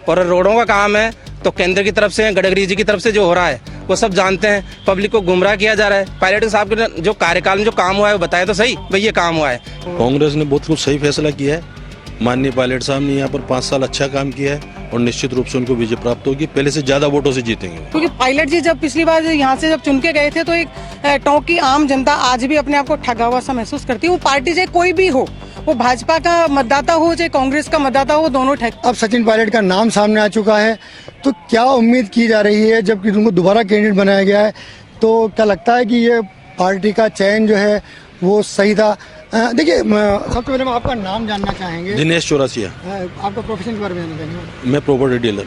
और रोडों का काम है तो केंद्र की तरफ से, गडकरी जी की तरफ से जो हो रहा है वो सब जानते हैं। पब्लिक को गुमराह किया जा रहा है। पायलट साहब के जो कार्यकाल में जो काम हुआ है वो बताए तो सही भाई ये काम हुआ है। कांग्रेस ने बहुत कुछ सही फैसला किया है। माननीय पायलट साहब ने यहाँ पर 5 साल अच्छा काम किया है और निश्चित रूप से उनको विजय प्राप्त होगी। पहले से ज्यादा वोटों से जीतेंगे, क्योंकि पायलट जी जब पिछली बार यहाँ से जब चुन के गए थे तो एक टोंक की आम जनता आज भी अपने आप को ठगा हुआ सा महसूस करती है। वो पार्टी चाहे कोई भी हो, वो भाजपा का मतदाता हो चाहे कांग्रेस का मतदाता हो, दोनों ठग। अब सचिन पायलट का नाम सामने आ चुका है, तो क्या उम्मीद की जा रही है जबकि उनको दोबारा कैंडिडेट बनाया गया है, तो क्या लगता है कि ये पार्टी का चयन जो है वो सही था? देखिए, सबसे पहले हम आपका नाम जानना चाहेंगे। दिनेश चौरसिया। आपका प्रोफेशन के बारे में जानना चाहेंगे। मैं प्रॉपर्टी डीलर।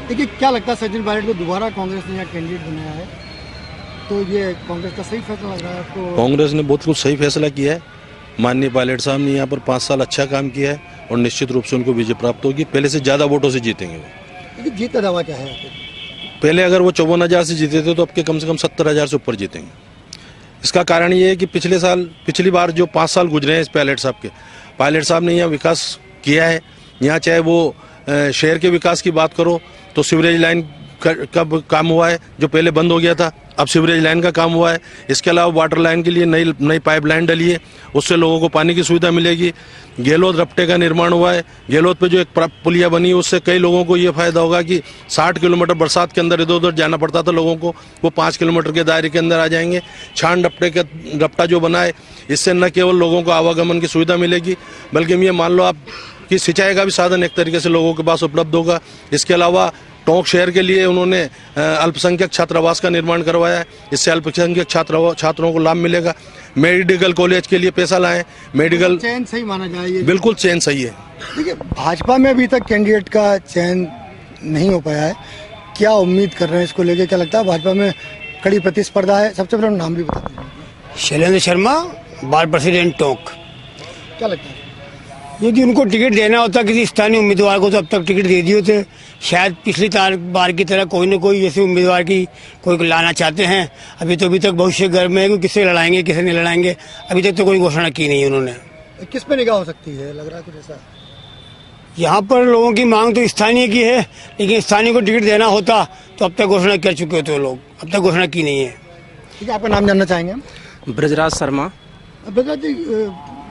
देखिए, क्या लगता है सचिन पायलट को दोबारा कांग्रेस ने यहाँ कैंडिडेट बनाया है, तो ये कांग्रेस का सही फैसला लग रहा है आपको? कांग्रेस ने बहुत कुछ सही फैसला किया है। माननीय पायलट साहब ने यहाँ पर 5 साल अच्छा काम किया है और निश्चित रूप से उनको विजय प्राप्त होगी। पहले से ज्यादा वोटों से जीतेंगे वो। जीत का दावा क्या है? पहले अगर वो 54,000 से जीते थे तो अब के कम से कम 70,000 से ऊपर जीतेंगे। इसका कारण ये है कि पिछली बार जो 5 साल गुजरे हैं इस पायलट साहब ने यहाँ विकास किया है। यहाँ चाहे वो शहर के विकास की बात करो तो सीवरेज लाइन का काम हुआ है जो पहले बंद हो गया था, अब सीवरेज लाइन का काम हुआ है। इसके अलावा वाटर लाइन के लिए नई पाइपलाइन डली है, उससे लोगों को पानी की सुविधा मिलेगी। गेलोद रपटे का निर्माण हुआ है। गेलोद पे जो एक पुलिया बनी है उससे कई लोगों को ये फायदा होगा कि 60 किलोमीटर बरसात के अंदर इधर उधर जाना पड़ता था लोगों को, वो 5 किलोमीटर के दायरे के अंदर आ जाएंगे। छान रपटा जो बना है, इससे न केवल लोगों को आवागमन की सुविधा मिलेगी बल्कि ये मान लो आप कि सिंचाई का भी साधन एक तरीके से लोगों के पास उपलब्ध होगा। इसके अलावा टोंक शहर के लिए उन्होंने अल्पसंख्यक छात्रावास का निर्माण करवाया है, इससे अल्पसंख्यक छात्रों को लाभ मिलेगा। मेडिकल कॉलेज के लिए पैसा लाए, मेडिकल चयन सही माना जाए? बिल्कुल चयन सही है। देखिए, भाजपा में अभी तक कैंडिडेट का चयन नहीं हो पाया है, क्या उम्मीद कर रहे हैं इसको लेके? क्या लगता है भाजपा में कड़ी प्रतिस्पर्धा है? सबसे पहले नाम भी बता दीजिए। शैलेंद्र शर्मा, बार प्रेसिडेंट टोंक। क्या लगता है? यदि उनको टिकट देना होता किसी स्थानीय उम्मीदवार को तो अब तक टिकट दे दिए थे। शायद पिछली बार की तरह कोई न कोई ऐसे उम्मीदवार की कोई लाना चाहते हैं। अभी तक भविष्य गर्भ में है कि किससे लड़ाएंगे किससे नहीं लड़ाएंगे, अभी तक तो कोई घोषणा की नहीं उन्होंने। किस पे निगाह हो सकती है, लग रहा है कुछ ऐसा? यहाँ पर लोगों की मांग तो स्थानीय की है, लेकिन स्थानीय को टिकट देना होता तो अब तक घोषणा कर चुके होते वो लोग, अब तक घोषणा की नहीं है। ठीक है, आपका नाम जानना चाहेंगे हम? ब्रजराज शर्मा। ब्रजराज जी,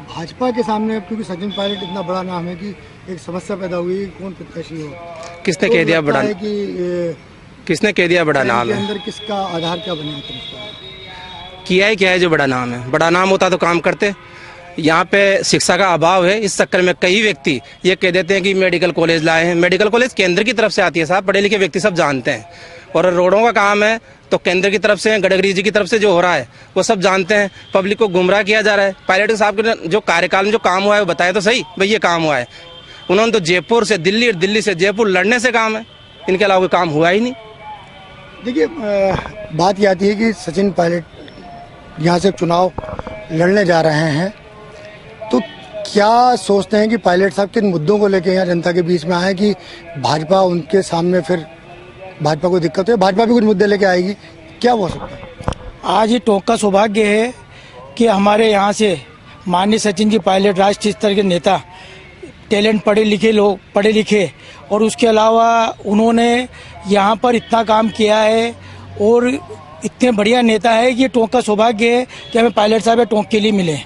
भाजपा के सामने क्योंकि सचिन पायलट इतना बड़ा नाम है कि एक समस्या पैदा हुई, कौन प्रत्याशी हो? किसने कह दिया बड़ा? किसने कह दिया बड़ा नाम है? अंदर किसका आधार क्या बने? किया है जो बड़ा नाम है। बड़ा नाम होता तो काम करते। यहाँ पे शिक्षा का अभाव है, इस चक्कर में कई व्यक्ति ये कह देते हैं कि मेडिकल कॉलेज लाए हैं। मेडिकल कॉलेज केंद्र की तरफ से आती है साहब, पढ़े लिखे व्यक्ति सब जानते हैं। और रोडों का काम है तो केंद्र की तरफ से, गडकरी जी की तरफ से जो हो रहा है वो सब जानते हैं। पब्लिक को गुमराह किया जा रहा है। पायलट साहब के जो कार्यकाल में जो काम हुआ है वो बताए तो सही भाई ये काम हुआ है। उन्होंने तो जयपुर से दिल्ली और दिल्ली से जयपुर लड़ने से काम है, इनके अलावा कोई काम हुआ ही नहीं। देखिए, बात ये आती है कि सचिन पायलट यहाँ से चुनाव लड़ने जा रहे हैं, तो क्या सोचते हैं कि पायलट साहब किन मुद्दों को लेकर यहाँ जनता के बीच में आए कि भाजपा उनके सामने फिर भाजपा को दिक्कत है, भाजपा भी कुछ मुद्दे लेके आएगी, क्या हो सकता है? आज ये टोंक का सौभाग्य है कि हमारे यहाँ से माननीय सचिन जी पायलट राष्ट्रीय स्तर के नेता, टैलेंट पढ़े लिखे और उसके अलावा उन्होंने यहाँ पर इतना काम किया है और इतने बढ़िया नेता है कि टोंक का सौभाग्य है कि हमें पायलट साहब टोंक के लिए मिले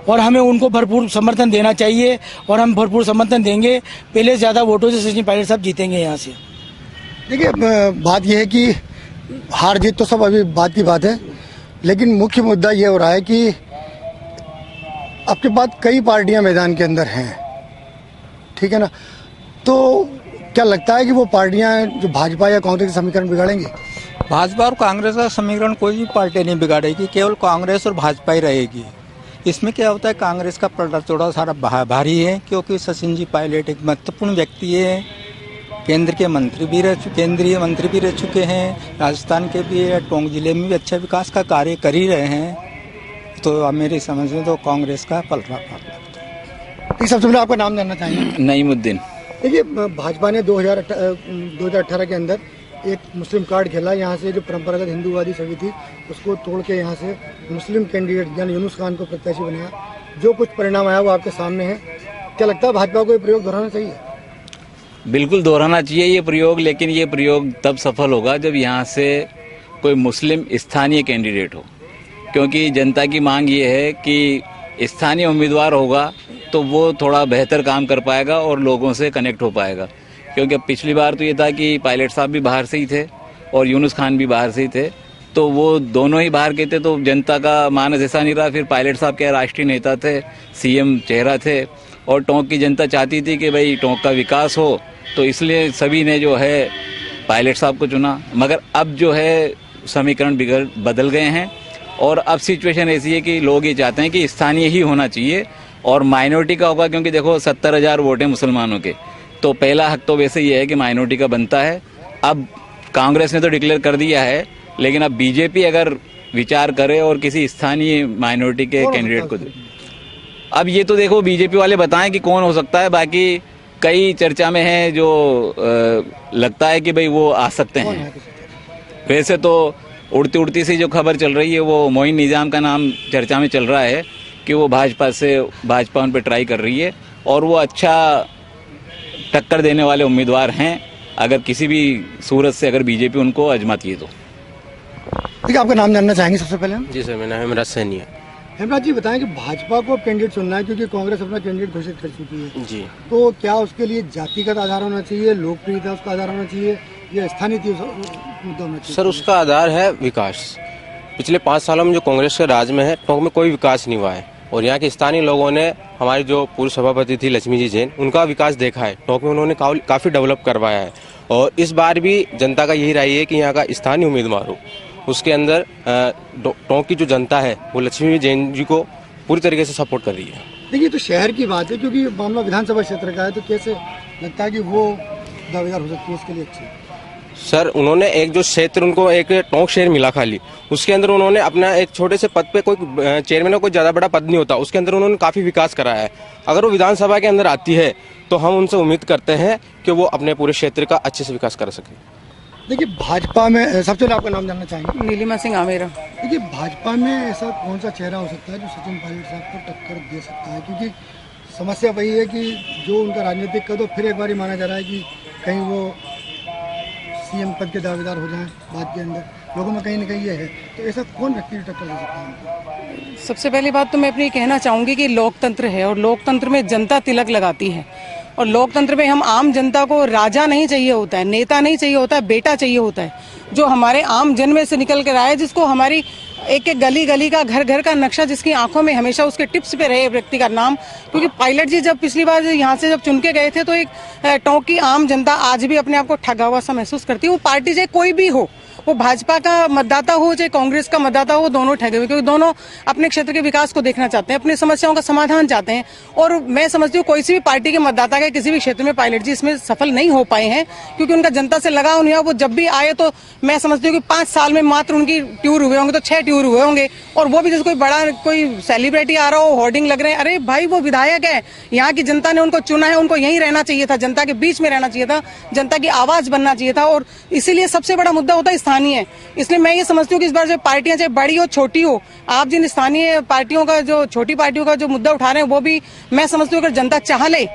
और हमें उनको भरपूर समर्थन देना चाहिए और हम भरपूर समर्थन देंगे। पहले से ज़्यादा वोटों से सचिन पायलट साहब जीतेंगे यहाँ से। देखिए, बात यह है कि हार जीत तो सब अभी बात की बात है, लेकिन मुख्य मुद्दा ये हो रहा है कि आपके पास कई पार्टियां मैदान के अंदर हैं, ठीक है ना? तो क्या लगता है कि वो पार्टियां जो भाजपा या कांग्रेस का समीकरण बिगाड़ेंगी? भाजपा और कांग्रेस का समीकरण कोई भी पार्टी नहीं बिगाड़ेगी, केवल कांग्रेस और भाजपा ही रहेगी। इसमें क्या होता है, कांग्रेस का पलड़ा थोड़ा सारा भारी है क्योंकि सचिन जी पायलट एक महत्वपूर्ण व्यक्ति है। केंद्रीय मंत्री भी रह चुके हैं, राजस्थान के भी है, टोंक जिले में भी अच्छा विकास का कार्य कर ही रहे हैं। तो मेरी समझ में तो कांग्रेस का पलड़ा लगता है। सबसे पहले आपका नाम जानना चाहेंगे? नईमुद्दीन। देखिए, भाजपा ने 2018 के अंदर एक मुस्लिम कार्ड खेला। यहाँ से जो परंपरागत हिंदूवादी छवि थी उसको तोड़ के यहाँ से मुस्लिम कैंडिडेट यानी यूनुस खान को प्रत्याशी बनाया। जो कुछ परिणाम आया वो आपके सामने है। क्या लगता है भाजपा को ये प्रयोग दोहराना चाहिए? बिल्कुल दोहराना चाहिए ये प्रयोग, लेकिन ये प्रयोग तब सफल होगा जब यहाँ से कोई मुस्लिम स्थानीय कैंडिडेट हो, क्योंकि जनता की मांग ये है कि स्थानीय उम्मीदवार होगा तो वो थोड़ा बेहतर काम कर पाएगा और लोगों से कनेक्ट हो पाएगा। क्योंकि अब पिछली बार तो ये था कि पायलट साहब भी बाहर से ही थे और यूनुस खान भी बाहर से ही थे, तो वो दोनों ही बाहर के थे, तो जनता का मानस ऐसा नहीं रहा। फिर पायलट साहब क्या राष्ट्रीय नेता थे, सीएम चेहरा थे, और टोंक की जनता चाहती थी कि भाई टोंक का विकास हो, तो इसलिए सभी ने जो है पायलट साहब को चुना। मगर अब जो है समीकरण बदल गए हैं और अब सिचुएशन ऐसी है कि लोग ये चाहते हैं कि स्थानीय ही होना चाहिए और माइनॉरिटी का होगा, क्योंकि देखो 70,000 वोट हैं मुसलमानों के, तो पहला हक तो वैसे ये है कि माइनॉरिटी का बनता है। अब कांग्रेस ने तो डिक्लेयर कर दिया है, लेकिन अब बीजेपी अगर विचार करे और किसी स्थानीय माइनॉरिटी के कैंडिडेट को दे, अब ये तो देखो बीजेपी वाले बताएं कि कौन हो सकता है। बाकी कई चर्चा में है जो लगता है कि भाई वो आ सकते हैं। वैसे तो उड़ती उड़ती सी जो खबर चल रही है वो मोइन निजाम का नाम चर्चा में चल रहा है कि वो भाजपा उन पर ट्राई कर रही है और वो अच्छा टक्कर देने वाले उम्मीदवार हैं, अगर किसी भी सूरत से अगर बीजेपी उनको आजमाती है तो। देखिए, आपका नाम जानना चाहेंगे सबसे पहले हम? जी सर, मेरा नाम हेमराज सैनी है। हेमराज जी, बताएं कि भाजपा को अब कैंडिडेट चुनना है क्योंकि कांग्रेस अपना कैंडिडेट घोषित कर चुकी है जी, तो क्या उसके लिए जातिगत आधार होना चाहिए, लोकप्रियता उसका आधार होना चाहिए या स्थानीय मुद्दा होना चाहिए? सर, उसका आधार है विकास। पिछले 5 सालों में जो कांग्रेस के राज में है, टोंक में कोई विकास नहीं हुआ है और यहाँ के स्थानीय लोगों ने, हमारी जो पूर्व सभापति थी लक्ष्मी जी जैन, उनका विकास देखा है। टोंक में उन्होंने काफी डेवलप करवाया है और इस बार भी जनता का यही राय है कि यहाँ का स्थानीय उम्मीदवार हो, उसके अंदर टोंक की जो जनता है वो लक्ष्मी जैन जी को पूरी तरीके से सपोर्ट कर रही है। देखिए, तो शहर की बात है क्योंकि मामला विधानसभा क्षेत्र का है, तो कैसे लगता है कि वो दावेदार हो सकती है इसके लिए अच्छी? सर, उन्होंने एक जो क्षेत्र, उनको एक टोंक शहर मिला खाली, उसके अंदर उन्होंने अपना एक छोटे से पद पे, कोई चेयरमैन का कोई ज्यादा बड़ा पद नहीं होता, उसके अंदर उन्होंने काफी विकास कराया है। अगर वो विधानसभा के अंदर आती है तो हम उनसे उम्मीद करते हैं कि वो अपने पूरे क्षेत्र का अच्छे से विकास कर सके। देखिए, भाजपा में सबसे पहले आपका नाम जानना चाहेंगे? नीलिमा सिंह आमेरा। देखिए, भाजपा में ऐसा कौन सा चेहरा हो सकता है जो सचिन पायलट साहब को टक्कर दे सकता है? क्योंकि समस्या वही है कि जो उनका राजनीतिक कद, फिर एक बार माना जा रहा है कि कहीं वो सीएम पद के दावेदार हो जाएं बाद के अंदर, लोगों में कहीं न कहीं ये है, तो ऐसा कौन व्यक्ति टक्कर दे सकता है? सबसे पहली बात तो मैं अपनी कहना चाहूंगी कि लोकतंत्र है और लोकतंत्र में जनता तिलक लगाती है और लोकतंत्र में हम आम जनता को राजा नहीं चाहिए होता है, नेता नहीं चाहिए होता है, बेटा चाहिए होता है, जो हमारे आम जन में से निकल कर आए, जिसको हमारी एक एक गली गली का, घर घर का नक्शा, जिसकी आंखों में हमेशा उसके टिप्स पे रहे व्यक्ति का नाम। क्योंकि पायलट जी जब पिछली बार यहाँ से जब चुन के गए थे तो एक टोंक की आम जनता आज भी अपने आप को ठगा हुआ सा महसूस करती है। वो पार्टी चाहे कोई भी हो, वो भाजपा का मतदाता हो चाहे कांग्रेस का मतदाता हो, दोनों ठगे हुए, क्योंकि दोनों अपने क्षेत्र के विकास को देखना चाहते हैं, अपनी समस्याओं का समाधान चाहते हैं। और मैं समझती हूँ कोई सी भी पार्टी के मतदाता के किसी भी क्षेत्र में पायलट जी इसमें सफल नहीं हो पाए हैं क्योंकि उनका जनता से लगाव नहीं हुआ। वो जब भी आए तो मैं समझती हूँ कि 5 साल में मात्र उनकी टूर हुए होंगे तो 6 टूर हुए होंगे, और वो भी जैसे कोई बड़ा कोई सेलिब्रिटी आ रहा हो, होर्डिंग लग रहे हैं। अरे भाई, वो विधायक है, यहाँ की जनता ने उनको चुना है, उनको यहीं रहना चाहिए था, जनता के बीच में रहना चाहिए था, जनता की आवाज बनना चाहिए था। और इसीलिए सबसे बड़ा मुद्दा होता है स्थानीय। इसलिए मैं ये समझती हूँ कि इस बार जो पार्टियां चाहे बड़ी हो छोटी हो, आप जिन स्थानीय पार्टियों का, जो छोटी पार्टियों का जो मुद्दा उठा रहे हैं, वो भी मैं समझती हूँ अगर जनता चाह ले,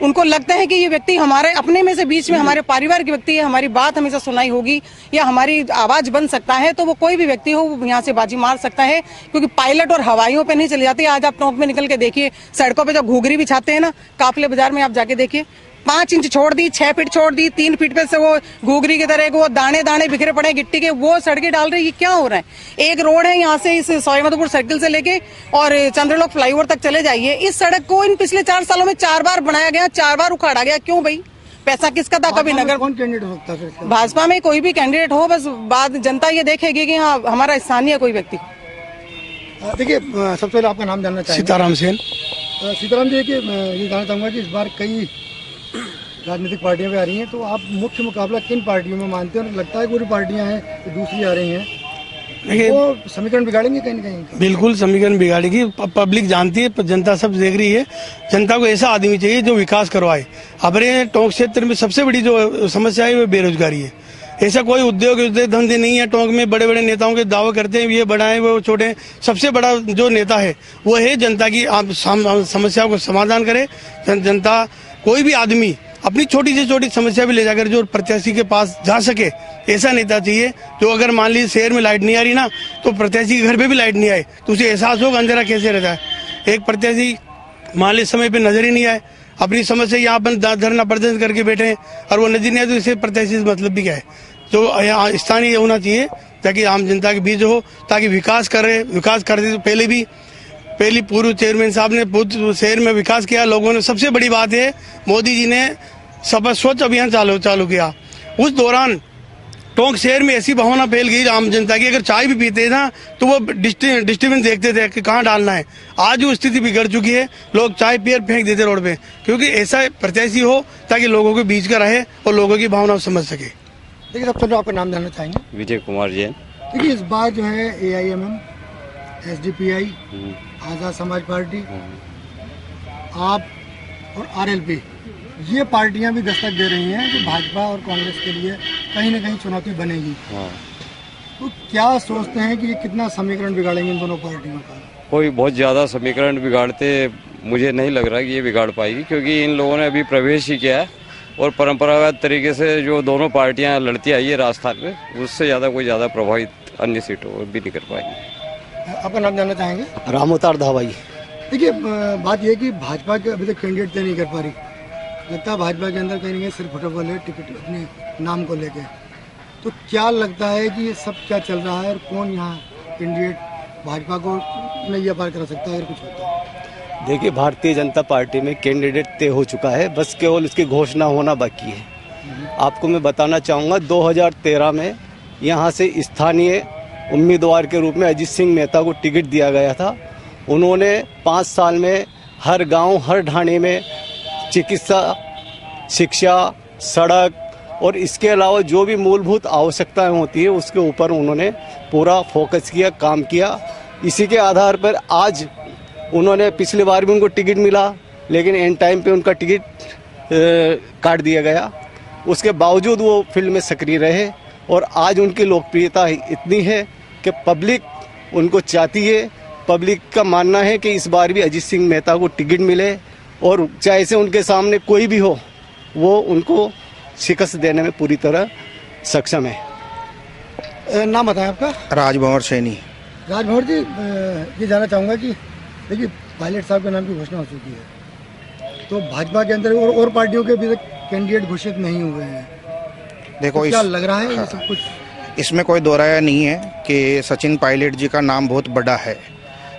उनको लगता है कि ये व्यक्ति हमारे अपने में से बीच में हमारे परिवार के व्यक्ति है, हमारी बात हमेशा सुनाई होगी या हमारी आवाज बन सकता है, तो वो कोई भी व्यक्ति हो वो यहाँ से बाजी मार सकता है। क्योंकि पायलट और हवाइयों पे नहीं चली जाती। आज आप टोंक में निकल के देखिए, सड़कों पे जो घूघरी बिछाते हैं ना, काफले बाजार में आप जाके देखिए, 5 इंच छोड़ दी, 6 फीट छोड़ दी, 3 फीट पे से वो घूघरी की तरह वो दाने दाने बिखरे पड़े गिट्टी के, वो सड़कें डाल रहे हैं। ये क्या हो रहा है? एक रोड है यहाँ से इस सवाईमाधोपुर सर्किल से लेके और चंद्रलोक फ्लाईओवर तक चले जाइए, इस सड़क को इन पिछले 4 सालों में 4 बार बनाया गया, 4 बार उखाड़ा गया। क्यों भाई? पैसा किसका था? कभी नगर। कौन कैंडिडेट हो सकता है? भाजपा में कोई भी कैंडिडेट हो, बस बात जनता ये देखेगी कि हाँ हमारा स्थानीय कोई व्यक्ति। देखिए, सबसे पहले आपका नाम जानना चाहिए? सीताराम सेन। सीताराम जी, देखिए, मैं ये जानना चाहूँगा कि इस बार कई राजनीतिक पार्टियां भी आ रही हैं, तो आप मुख्य मुकाबला किन पार्टियों में मानते हैं? और लगता है पूरी पार्टियां हैं तो दूसरी आ रही हैं, देखिए, वो समीकरण बिगाड़ेंगे कहीं न कहीं? बिल्कुल समीकरण बिगाड़ेगी। पब्लिक जानती है, जनता सब देख रही है। जनता को ऐसा आदमी चाहिए जो विकास करवाए। हमारे टोंक क्षेत्र में सबसे बड़ी जो समस्या है वो बेरोजगारी है। ऐसा कोई उद्योग धंधे नहीं है टोंक में। बड़े बड़े नेताओं के दावे करते हैं ये बड़ा है वो छोटे हैं। सबसे बड़ा जो नेता है वो है जनता की समस्याओं को समाधान करे। जनता, कोई भी आदमी अपनी छोटी से छोटी समस्या भी ले जाकर जो प्रत्याशी के पास जा सके, ऐसा नेता चाहिए जो अगर मान लीजिए शहर में लाइट नहीं आ रही ना, तो प्रत्याशी के घर पे भी लाइट नहीं आए तो उसे एहसास होगा अंधेरा कैसे रहता है। एक प्रत्याशी मान लीजिए समय पे नजर ही नहीं आए, अपनी समस्या यहाँ पर धरना प्रदर्शन करके बैठे हैं और वो नजर नहीं आए, तो इसे प्रत्याशी से मतलब भी क्या है। तो यहाँ स्थानीय होना चाहिए ताकि आम जनता के बीच हो, ताकि विकास करे तो पहली पूर्व चेयरमैन साहब ने शहर में विकास किया लोगों ने। सबसे बड़ी बात है मोदी जी ने स्वच्छ अभियान चालू किया। उस दौरान टोंक शहर में ऐसी भावना फैल गई आम जनता की, अगर चाय भी पीते ना तो वो डिस्टर्बेंस देखते थे कि कहाँ डालना है। आज वो स्थिति बिगड़ चुकी है, लोग चाय पियर फेंक देते रोड पे, क्योंकि ऐसा प्रत्याशी हो ताकि लोगों के बीच का रहे और लोगों की भावना समझ सके। देखिए सबसे पहले आपका नाम जानना चाहेंगे। विजय कुमार जैन। देखिए इस बार जो है AIMM, SDPI, आज़ाद समाज पार्टी, आप और RLP, ये पार्टियां भी दस्तक दे रही हैं कि भाजपा और कांग्रेस के लिए कहीं ना कहीं चुनौती बनेगी। तो क्या सोचते हैं कि ये कितना समीकरण बिगाड़ेंगे इन दोनों पार्टियों का? कोई बहुत ज़्यादा समीकरण बिगाड़ते मुझे नहीं लग रहा कि ये बिगाड़ पाएगी, क्योंकि इन लोगों ने अभी प्रवेश ही किया है और परंपरागत तरीके से जो दोनों पार्टियां लड़ती आई है राजस्थान में, उससे ज़्यादा कोई ज़्यादा प्रभावित अन्य सीटों भी नहीं कर पाएगी। आपका नाम जानना चाहेंगे। रामोतार धावाई। देखिए बात यह है कि भाजपा के अभी तक कैंडिडेट तय नहीं कर पा रही, लगता है भाजपा के अंदर कहीं ना कहीं सिर्फ फुटबॉल है टिकट अपने नाम को लेके। तो क्या लगता है कि ये सब क्या चल रहा है और कौन यहाँ कैंडिडेट भाजपा को नैया पार करा सकता है अगर कुछ होता है? देखिए भारतीय जनता पार्टी में कैंडिडेट तय हो चुका है, बस केवल उसकी घोषणा होना बाकी है। आपको मैं बताना चाहूँगा 2013 में यहाँ से स्थानीय उम्मीदवार के रूप में अजीत सिंह मेहता को टिकट दिया गया था। उन्होंने 5 साल में हर गांव हर ढाणे में चिकित्सा, शिक्षा, सड़क और इसके अलावा जो भी मूलभूत आवश्यकताएं होती है उसके ऊपर उन्होंने पूरा फोकस किया, काम किया। इसी के आधार पर आज उन्होंने पिछली बार भी उनको टिकट मिला, लेकिन एंड टाइम पे उनका टिकट काट दिया गया। उसके बावजूद वो फील्ड में सक्रिय रहे और आज उनकी लोकप्रियता इतनी है कि पब्लिक उनको चाहती है। पब्लिक का मानना है कि इस बार भी अजीत सिंह मेहता को टिकट मिले और चाहे से उनके सामने कोई भी हो, वो उनको शिकस्त देने में पूरी तरह सक्षम है। नाम बताएं आपका। राजभंवर सैनी। राजभंवर जी, ये जानना चाहूँगा कि देखिए पायलट साहब के नाम की घोषणा हो चुकी है, तो भाजपा के अंदर और पार्टियों के अभी तक कैंडिडेट घोषित नहीं हुए हैं। देखो तो क्या लग रहा है ये सब कुछ? इसमें कोई दो राय नहीं है कि सचिन पायलट जी का नाम बहुत बड़ा है,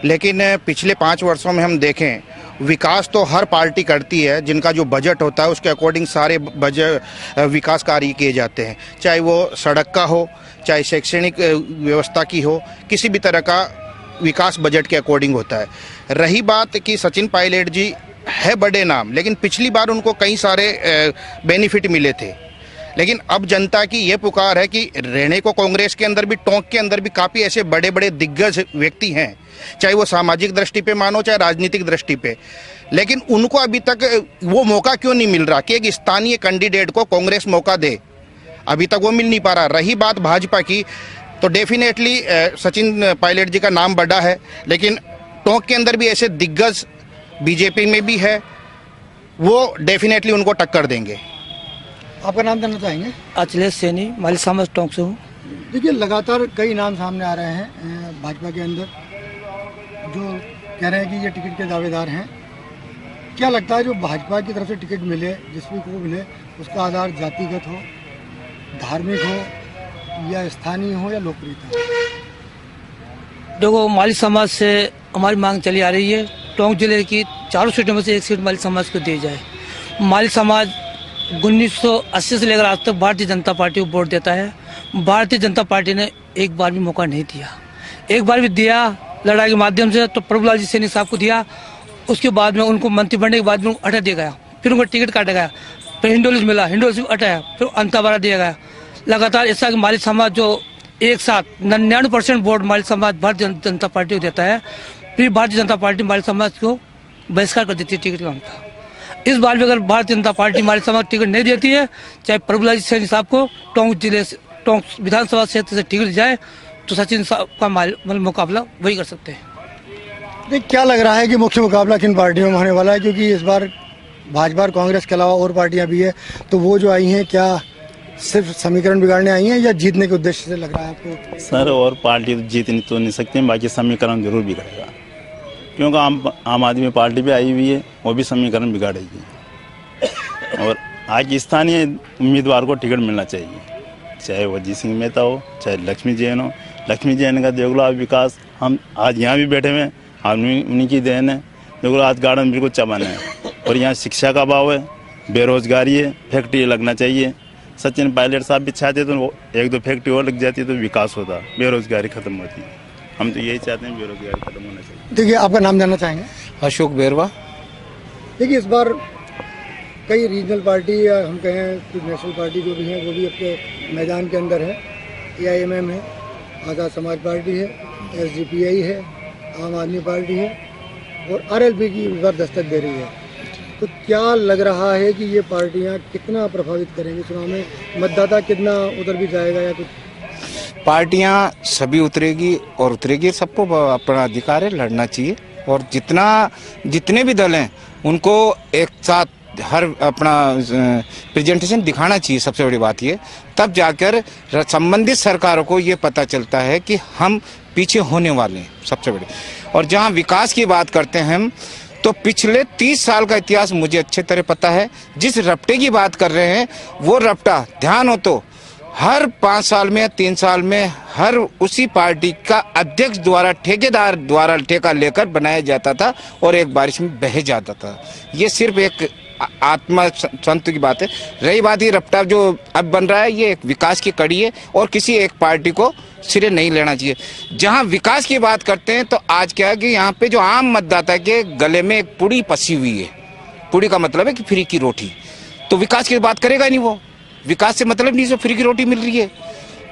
लेकिन पिछले 5 वर्षों में हम देखें विकास तो हर पार्टी करती है, जिनका जो बजट होता है उसके अकॉर्डिंग सारे बजट विकास कार्य किए जाते हैं, चाहे वो सड़क का हो, चाहे शैक्षणिक व्यवस्था की हो, किसी भी तरह का विकास बजट के अकॉर्डिंग होता है। रही बात कि सचिन पायलट जी है बड़े नाम, लेकिन पिछली बार उनको कई सारे बेनिफिट मिले थे, लेकिन अब जनता की ये पुकार है कि रहने को कांग्रेस के अंदर भी, टोंक के अंदर भी काफ़ी ऐसे बड़े बड़े दिग्गज व्यक्ति हैं, चाहे वो सामाजिक दृष्टि पे मानो चाहे राजनीतिक दृष्टि पे, लेकिन उनको अभी तक वो मौका क्यों नहीं मिल रहा कि एक स्थानीय कैंडिडेट को कांग्रेस मौका दे, अभी तक वो मिल नहीं पा रहा। रही बात भाजपा की, तो डेफिनेटली सचिन पायलट जी का नाम बड़ा है, लेकिन टोंक के अंदर भी ऐसे दिग्गज बीजेपी में भी है, वो डेफिनेटली उनको टक्कर देंगे। आपका नाम जानना चाहेंगे। अखिलेश सैनी, माली समाज टोंक से हूँ। देखिए लगातार कई नाम सामने आ रहे हैं भाजपा के अंदर जो कह रहे हैं कि ये टिकट के दावेदार हैं। क्या लगता है जो भाजपा की तरफ से टिकट मिले, जिसमें को मिले, उसका आधार जातिगत हो, धार्मिक हो या स्थानीय हो या लोकप्रियता? देखो माली समाज से हमारी मांग चली आ रही है, टोंक जिले की 4 सीटों में से 1 सीट माली समाज को दी जाए। माली समाज 1980 से लेकर आज तक भारतीय जनता पार्टी को वोट देता है। भारतीय जनता पार्टी ने एक बार भी मौका नहीं दिया, एक बार भी दिया लड़ाई के माध्यम से तो प्रभुलाल जी सैनी साहब को दिया, उसके बाद में उनको मंत्री बनने के बाद में हटा दिया गया, फिर उनको टिकट काटा गया, फिर हिंडोली मिला, हिंडोली से हटाया, फिर अंतावारा दिया गया। लगातार ऐसा कि माली समाज जो एक साथ 99% वोट माली समाज भारतीय जनता पार्टी को देता है, फिर भारतीय जनता पार्टी माली समाज को बहिष्कार कर देती है टिकट का। इस बार भी अगर भारतीय जनता पार्टी माली समाज टिकट नहीं देती है, चाहे प्रभुलाल जी सैनी साहब को टोंक जिले से, टोंक विधानसभा क्षेत्र से टिकट जाए, तो सचिन साहब का मुकाबला वही कर सकते हैं। देख क्या लग रहा है कि मुख्य मुकाबला किन पार्टियों में होने वाला है, क्योंकि इस बार भाजपा और कांग्रेस के अलावा और पार्टियां भी है, तो वो जो आई हैं क्या सिर्फ समीकरण बिगाड़ने आई हैं या जीतने के उद्देश्य से लग रहा है आपको? सर, और पार्टी तो जीत तो नहीं सकती, बाकी समीकरण जरूर बिगड़ेगा, क्योंकि आम आदमी पार्टी भी आई हुई है, वो भी समीकरण बिगाड़ेगी। और आज स्थानीय उम्मीदवार को टिकट मिलना चाहिए, चाहे वो अजीत सिंह मेहता हो, चाहे लक्ष्मी जैन हो। लक्ष्मी जैन का देख लो आप विकास, हम आज यहाँ भी बैठे हुए हैं, उन्हीं की देन है। देखो आज गार्डन बिल्कुल चमन है, और यहाँ शिक्षा का अभाव है, बेरोजगारी है, फैक्ट्री लगना चाहिए। सचिन पायलट साहब भी चाहते तो एक दो फैक्ट्री और लग जाती तो विकास होता, बेरोजगारी खत्म होती। हम तो यही चाहते हैं, बेरोजगारी खत्म होना चाहिए। देखिए, आपका नाम जानना चाहेंगे? अशोक बेरवा। देखिए, इस बार कई रीजनल पार्टी या हम कहें कि नेशनल पार्टी जो भी हैं वो भी अपने मैदान के अंदर है। AIMM है, आज़ाद समाज पार्टी है, SDPI है, आम आदमी पार्टी है और RLP की इस बार दस्तक दे रही है। तो क्या लग रहा है कि ये पार्टियां कितना प्रभावित करेंगी चुनाव में? मतदाता कितना उधर भी जाएगा या कुछ? पार्टियां सभी उतरेगी और उतरेगी, सबको अपना अधिकार है, लड़ना चाहिए। और जितने भी दल हैं उनको एक साथ हर अपना प्रेजेंटेशन दिखाना चाहिए। सबसे बड़ी बात ये, तब जाकर संबंधित सरकारों को ये पता चलता है कि हम पीछे होने वाले हैं, सबसे बड़ी। और जहां विकास की बात करते हैं हम, तो पिछले 30 साल का इतिहास मुझे अच्छे तरह पता है। जिस रपटे की बात कर रहे हैं, वो रपटा ध्यान हो तो हर 5 साल में 3 साल में हर उसी पार्टी का अध्यक्ष द्वारा, ठेकेदार द्वारा ठेका लेकर बनाया जाता था और एक बारिश में बह जाता था। ये सिर्फ एक आत्मा संत की बात है। रही बात ये रपटा जो अब बन रहा है, ये एक विकास की कड़ी है और किसी एक पार्टी को सिरे नहीं लेना चाहिए। जहां विकास की बात करते हैं तो आज क्या है कि यहाँ पे जो आम मतदाता के गले में एक पुड़ी पसी हुई है। पुड़ी का मतलब है कि फ्री की रोटी, तो विकास की बात करेगा नहीं वो। विकास से मतलब नहीं, जो फ्री की रोटी मिल रही है।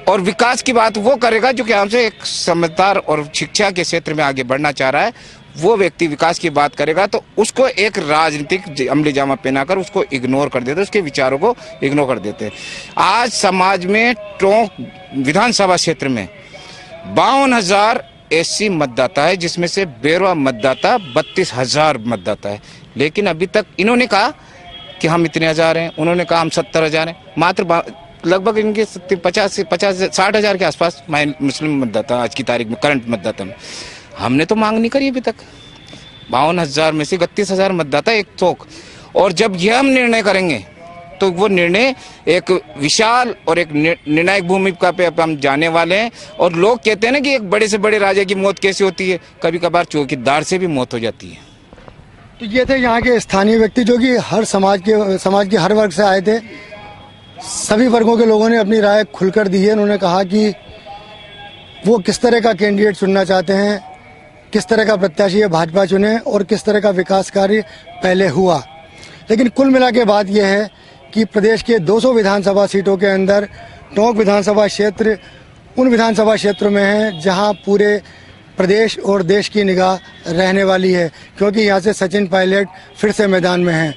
और विकास की बात वो करेगा जो कि हमसे एक समझदार और शिक्षा के क्षेत्र में आगे बढ़ना चाह रहा है। वो व्यक्ति विकास की बात करेगा तो उसको एक राजनीतिक अमली जामा पहनाकर उसको इग्नोर कर देते, उसके विचारों को इग्नोर कर देते। आज समाज में टोंक विधानसभा क्षेत्र में 52,000 SC मतदाता है, जिसमें से बेरवा मतदाता 32,000 मतदाता है। लेकिन अभी तक इन्होंने कहा कि हम इतने हजार हैं, उन्होंने कहा हम 70,000 हैं। मात्र लगभग इनके 60,000 के आसपास मुस्लिम मतदाता आज की तारीख में, करंट मतदाता में। हमने तो मांग नहीं करी अभी तक। 52,000 में से 32,000 मतदाता एक चौक। और जब यह हम निर्णय करेंगे तो वो निर्णय एक विशाल और एक निर्णायक भूमिका पे हम जाने वाले हैं। और लोग कहते हैं ना कि एक बड़े से बड़े राजा की मौत कैसे होती है, कभी कभार चौकीदार से भी मौत हो जाती है। तो ये थे यहाँ के स्थानीय व्यक्ति जो कि हर समाज के हर वर्ग से आए थे। सभी वर्गों के लोगों ने अपनी राय खुलकर दी है। उन्होंने कहा कि वो किस तरह का कैंडिडेट चुनना चाहते हैं, किस तरह का प्रत्याशी है भाजपा चुने और किस तरह का विकास कार्य पहले हुआ। लेकिन कुल मिला के बात यह है कि प्रदेश के 200 विधानसभा सीटों के अंदर टोंक विधानसभा क्षेत्र उन विधानसभा क्षेत्रों में है जहां पूरे प्रदेश और देश की निगाह रहने वाली है, क्योंकि यहाँ से सचिन पायलट फिर से मैदान में हैं।